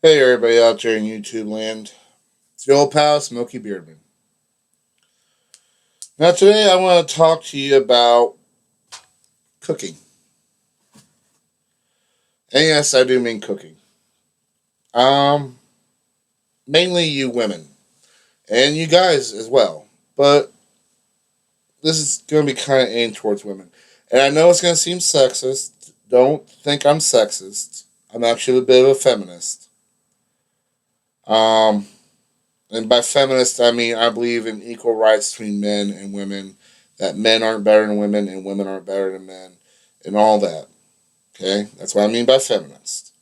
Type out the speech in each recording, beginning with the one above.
Hey everybody out there in YouTube land. It's your old pal Smokey Beardman. Now today I want to talk to you about cooking. And yes, I do mean cooking. Um Mainly you women. And you guys as well. But this is gonna be kinda aimed towards women. And I know it's gonna seem sexist. Don't think I'm sexist. I'm actually a bit of a feminist. Um and by feminist I mean I believe in equal rights between men and women, that men aren't better than women and women aren't better than men, and all that. Okay, that's what I mean by feminist.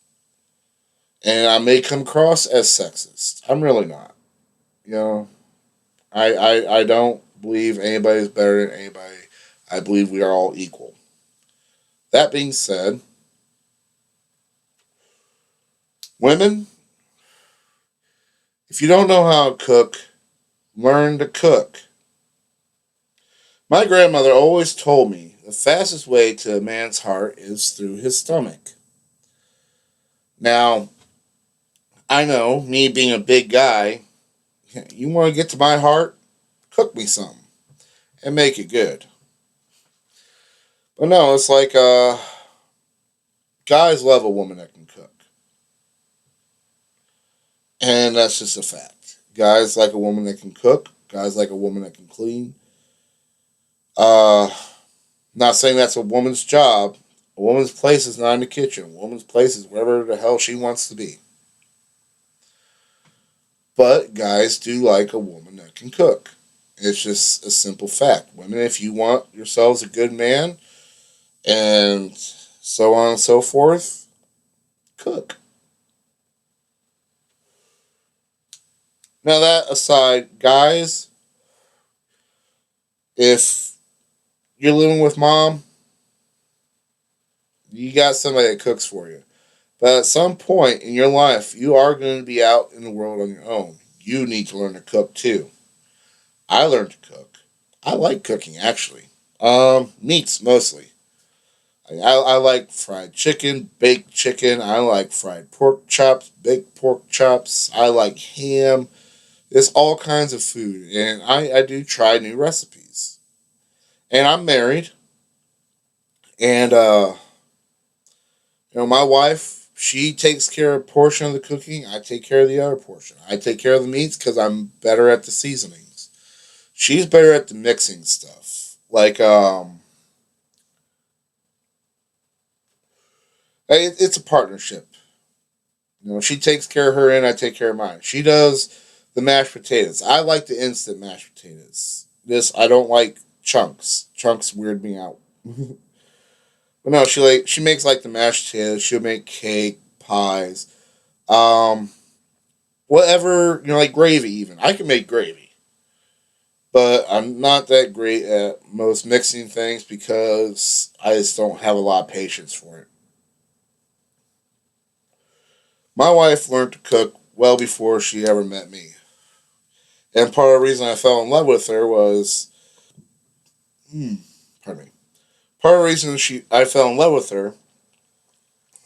And I may come across as sexist. I'm really not. You know, I don't believe anybody's better than anybody. I believe we are all equal. That being said, women, if you don't know how to cook, learn to cook. My grandmother always told me the fastest way to a man's heart is through his stomach. Now, I know, me being a big guy, you want to get to my heart? Cook me something and make it good. But no, it's like guys love a woman that can cook, and that's just a fact. Guys like a woman that can cook. Guys like a woman that can clean. Uh, Not saying that's a woman's job. A woman's place is not in the kitchen. A woman's place is wherever the hell she wants to be. But guys do like a woman that can cook. It's just a simple fact. Women, if you want yourselves a good man, and so on and so forth, cook. Now, that aside, guys, if you're living with mom, you got somebody that cooks for you. But at some point in your life, you are going to be out in the world on your own. You need to learn to cook too. I learned to cook. I like cooking, actually. Meats mostly. I like fried chicken, baked chicken. I like fried pork chops, baked pork chops. I like ham. There's all kinds of food, and I do try new recipes. And I'm married, and my wife, she takes care of a portion of the cooking. I take care of the other portion. I take care of the meats because I'm better at the seasonings. She's better at the mixing stuff. Like it's a partnership. She takes care of her end, I take care of mine. She does the mashed potatoes. I like the instant mashed potatoes. This I don't like chunks. Chunks weird me out. But no, she makes like the mashed potatoes. She'll make cake, pies, um, whatever like gravy. Even I can make gravy, but I'm not that great at most mixing things because I just don't have a lot of patience for it. My wife learned to cook well before she ever met me. And part of the reason I fell in love with her was, hmm, pardon me. Part of the reason I fell in love with her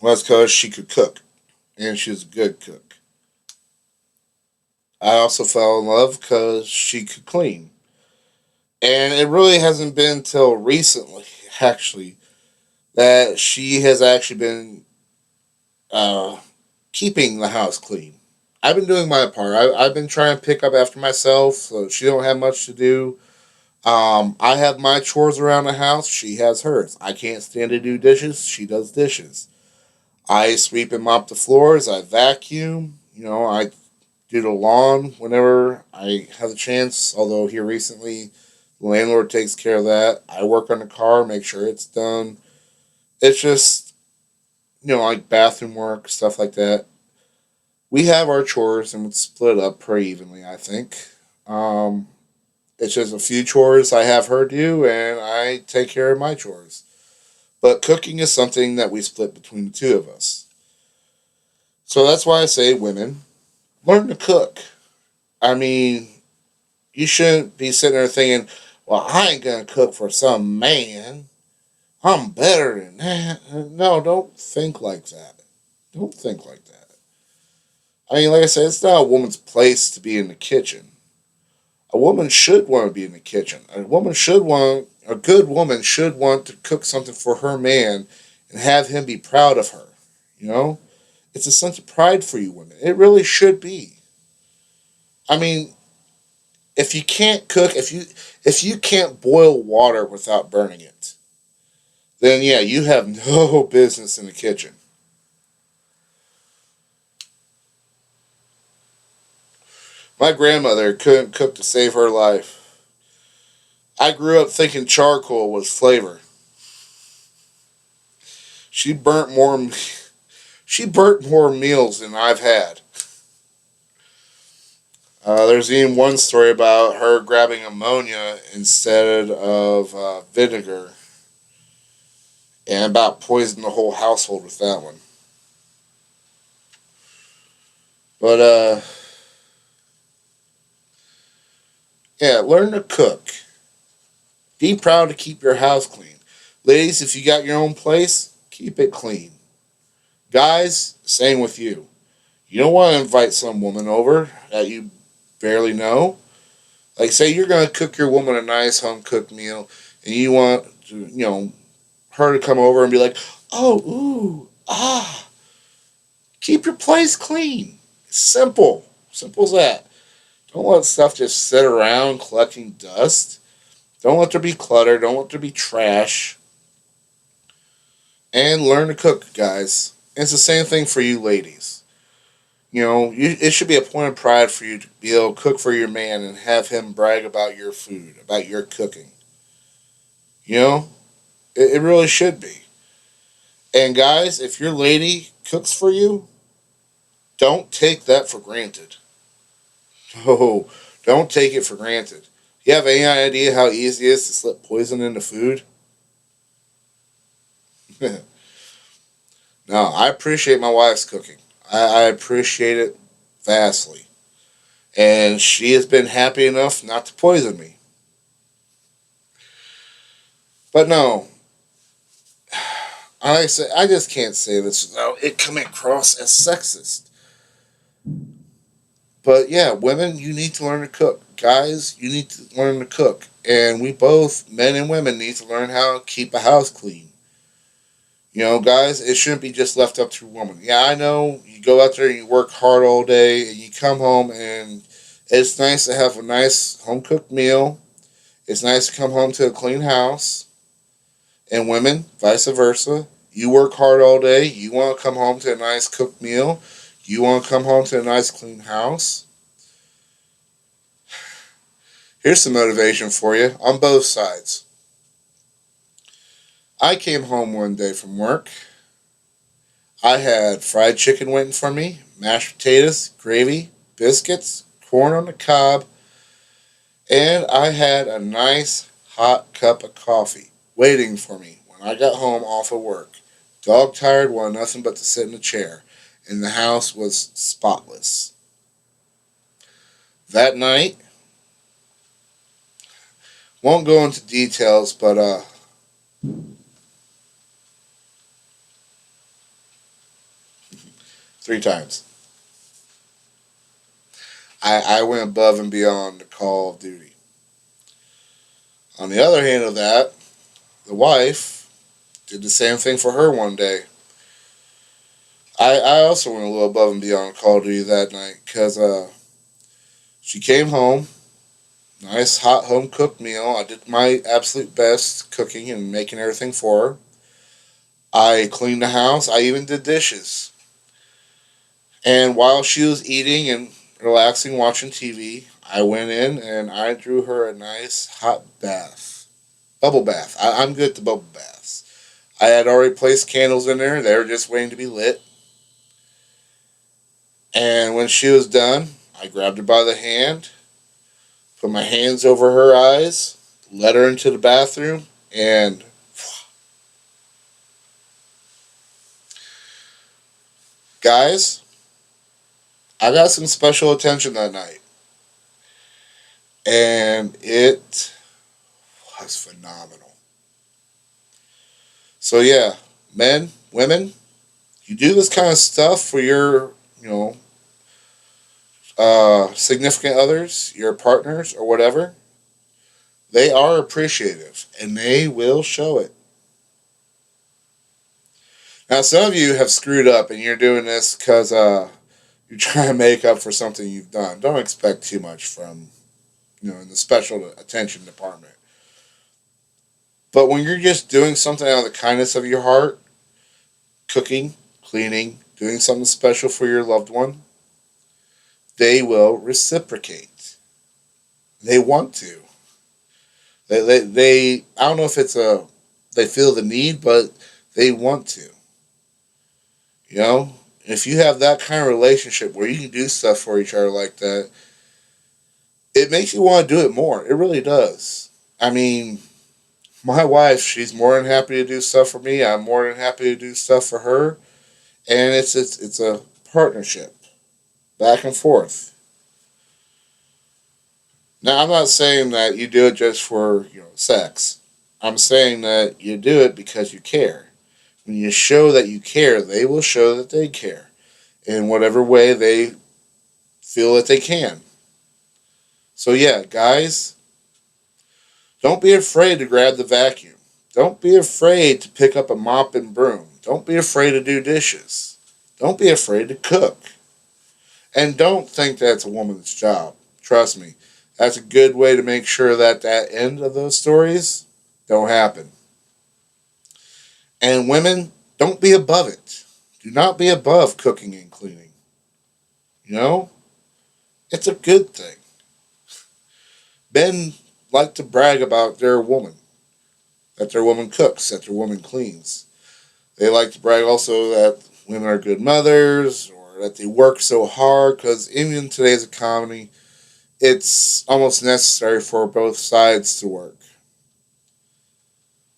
was because she could cook, and she was a good cook. I also fell in love because she could clean, and it really hasn't been until recently, actually, that she has actually been uh, keeping the house clean. I've been doing my part. I've been trying to pick up after myself, so she don't have much to do. I have my chores around the house. She has hers. I can't stand to do dishes. She does dishes. I sweep and mop the floors. I vacuum. I do the lawn whenever I have a chance. Although here recently, the landlord takes care of that. I work on the car, make sure it's done. It's just like bathroom work, stuff like that. We have our chores and it's split up pretty evenly, I think. Um, it's just a few chores I have her do, and I take care of my chores. But cooking is something that we split between the two of us. So that's why I say, women, learn to cook. I mean, you shouldn't be sitting there thinking, well, I ain't going to cook for some man. I'm better than that. No, don't think like that. Don't think like that. I mean, like I said, it's not a woman's place to be in the kitchen. A woman should want to be in the kitchen. A good woman should want to cook something for her man and have him be proud of her. You know? It's a sense of pride for you women. It really should be. I mean, if you can't cook, if you can't boil water without burning it, then yeah, you have no business in the kitchen. My grandmother couldn't cook to save her life. I grew up thinking charcoal was flavor. She burnt more she burnt more meals than I've had. There's even one story about her grabbing ammonia instead of vinegar and about poisoning the whole household with that one. But yeah, learn to cook. Be proud to keep your house clean. Ladies, if you got your own place, keep it clean. Guys, same with you. You don't want to invite some woman over that you barely know. Like, say you're going to cook your woman a nice home cooked meal, and you want to, her to come over and be like, "Oh, ooh, ah." Keep your place clean. It's simple. Simple as that. Don't let stuff just sit around collecting dust. Don't let there be clutter. Don't let there be trash. And learn to cook, guys. And it's the same thing for you ladies. It should be a point of pride for you to be able to cook for your man and have him brag about your food, about your cooking. You know, it really should be. And guys, if your lady cooks for you, don't take that for granted. Oh, don't take it for granted. You have any idea how easy it is to slip poison into food? No, I appreciate my wife's cooking. I appreciate it vastly. And she has been happy enough not to poison me. But no, I just can't say this without it coming across as sexist. But yeah, women, you need to learn to cook. Guys, you need to learn to cook. And we both, men and women, need to learn how to keep a house clean. Guys, it shouldn't be just left up to a woman. Yeah, I know you go out there and you work hard all day and you come home and it's nice to have a nice home cooked meal. It's nice to come home to a clean house. And women, vice versa. You work hard all day. You want to come home to a nice cooked meal. You want to come home to a nice clean house. Here's some motivation for you on both sides. I came home one day from work. I had fried chicken waiting for me, mashed potatoes, gravy, biscuits, corn on the cob, and I had a nice hot cup of coffee waiting for me when I got home off of work. Dog tired, wanted nothing but to sit in a chair, and the house was spotless. That night, won't go into details, but 3 times. I went above and beyond the call of duty. On the other hand of that, the wife did the same thing for her one day. I also went a little above and beyond Call of Duty that night because she came home, nice hot home cooked meal. I did my absolute best cooking and making everything for her. I cleaned the house. I even did dishes. And while she was eating and relaxing, watching TV, I went in and I drew her a nice hot bath. Bubble bath. I'm good at the bubble baths. I had already placed candles in there. They were just waiting to be lit. And when she was done, I grabbed her by the hand, put my hands over her eyes, led her into the bathroom, and guys, I got some special attention that night. And it was phenomenal. So yeah, men, women, you do this kind of stuff for your, significant others, your partners, or whatever, they are appreciative and they will show it. Now, some of you have screwed up and you're doing this because you're trying to make up for something you've done. Don't expect too much from, in the special attention department. But when you're just doing something out of the kindness of your heart, cooking, cleaning, doing something special for your loved one, they will reciprocate. They want to. They I don't know if they feel the need, but they want to. You know, if you have that kind of relationship where you can do stuff for each other like that, it makes you want to do it more. It really does. I mean, my wife, she's more than happy to do stuff for me. I'm more than happy to do stuff for her, and it's a partnership, back and forth. Now, I'm not saying that you do it just for sex. I'm saying that you do it because you care. When you show that you care, they will show that they care in whatever way they feel that they can. So yeah, guys, don't be afraid to grab the vacuum. Don't be afraid to pick up a mop and broom. Don't be afraid to do dishes. Don't be afraid to cook. And don't think that's a woman's job. Trust me, that's a good way to make sure that that end of those stories don't happen. And women, don't be above it. Do not be above cooking and cleaning. You know, it's a good thing. Men like to brag about their woman, that their woman cooks, that their woman cleans. They like to brag also that women are good mothers or that they work so hard because even in today's economy, it's almost necessary for both sides to work.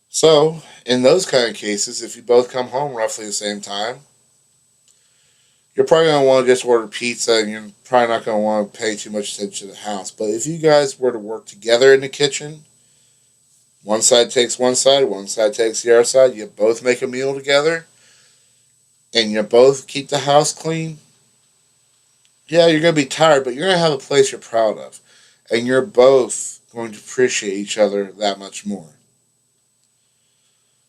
So, in those kind of cases, if you both come home roughly the same time, you're probably going to want to just order pizza and you're probably not going to want to pay too much attention to the house. But if you guys were to work together in the kitchen, one side takes the other side, you both make a meal together, and you both keep the house clean, yeah, you're going to be tired, but you're going to have a place you're proud of. And you're both going to appreciate each other that much more.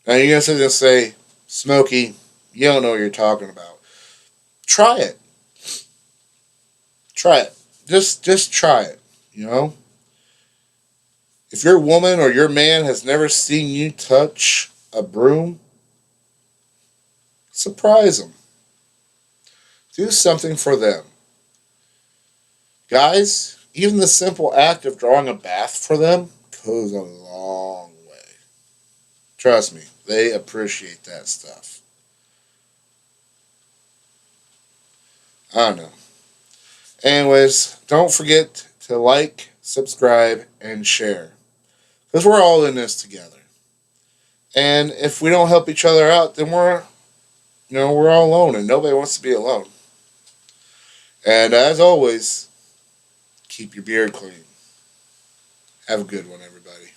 Now you're going to sit there and say, Smokey, you don't know what you're talking about. Try it. Try it. Just try it. You know? If your woman or your man has never seen you touch a broom, surprise them. Do something for them. Guys, even the simple act of drawing a bath for them goes a long way. Trust me, they appreciate that stuff. I don't know. Anyways, don't forget to like, subscribe, and share. Because we're all in this together. And if we don't help each other out, then we're all alone and nobody wants to be alone. And as always, keep your beard clean. Have a good one, everybody.